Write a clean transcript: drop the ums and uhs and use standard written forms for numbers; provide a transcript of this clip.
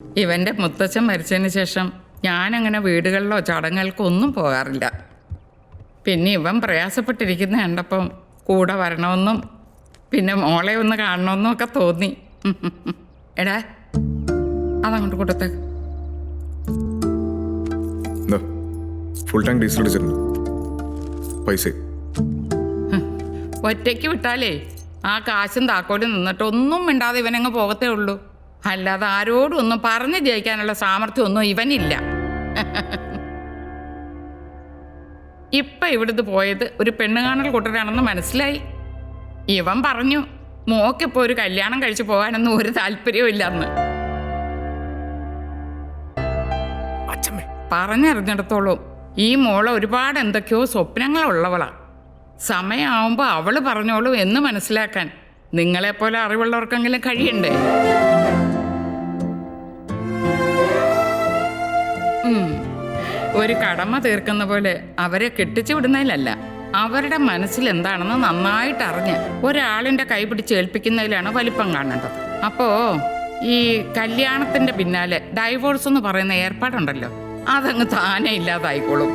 ഇവൻ്റെ മുത്തച്ഛൻ മരിച്ചതിന് ശേഷം ഞാനങ്ങനെ വീടുകളിലോ ചടങ്ങുകൾക്കോ ഒന്നും പോകാറില്ല. പിന്നെ ഇവൻ പ്രയാസപ്പെട്ടിരിക്കുന്ന കണ്ടപ്പം കൂടെ വരണമെന്നും പിന്നെ മോളെ ഒന്ന് കാണണമെന്നും ഒക്കെ തോന്നി. എടാ അതങ്ങോട്ട് കൊടുത്തേ. ഫുൾ ടാങ്ക് ഡീസൽ അടിച്ചിട്ടുണ്ട്. പൈസ ഒറ്റയ്ക്ക് വിട്ടാലേ ആ കാശും താക്കോലും നിന്നിട്ട് ഒന്നും മിണ്ടാതെ ഇവനങ്ങ് പോകത്തേ ഉള്ളൂ. അല്ലാതെ ആരോടും ഒന്നും പറഞ്ഞ് ജയിക്കാനുള്ള സാമർഥ്യമൊന്നും ഇവനില്ല. ഇപ്പം ഇവിടുന്ന് പോയത് ഒരു പെണ്ണുകാണൽ കൂട്ടരാണെന്ന് മനസ്സിലായി. ഇവൻ പറഞ്ഞു മോക്കിപ്പോൾ ഒരു കല്യാണം കഴിച്ചു പോകാനൊന്നും ഒരു താല്പര്യവും ഇല്ലെന്ന്. പറഞ്ഞറിഞ്ഞിടത്തോളം ഈ മോള് ഒരുപാട് എന്തൊക്കെയോ സ്വപ്നങ്ങളുള്ളവളാ. സമയമാവുമ്പോൾ അവള് പറഞ്ഞോളൂ എന്ന് മനസ്സിലാക്കാൻ നിങ്ങളെപ്പോലെ അറിവുള്ളവർക്കെങ്കിലും കഴിയണ്ടേ? ഒരു കടമ തീർക്കുന്ന പോലെ അവരെ കെട്ടിച്ചു വിടുന്നതിലല്ല, അവരുടെ മനസ്സിൽ എന്താണെന്ന് നന്നായിട്ട് അറിഞ്ഞ് ഒരാളിൻ്റെ കൈ പിടിച്ച് ഏൽപ്പിക്കുന്നതിലാണ് വലിപ്പം കാണേണ്ടത്. അപ്പോൾ ഈ കല്യാണത്തിൻ്റെ പിന്നാലെ ഡൈവോഴ്സ് എന്ന് പറയുന്ന ഏർപ്പാടുണ്ടല്ലോ, അതങ്ങ് താനേ ഇല്ലാതായിക്കോളും.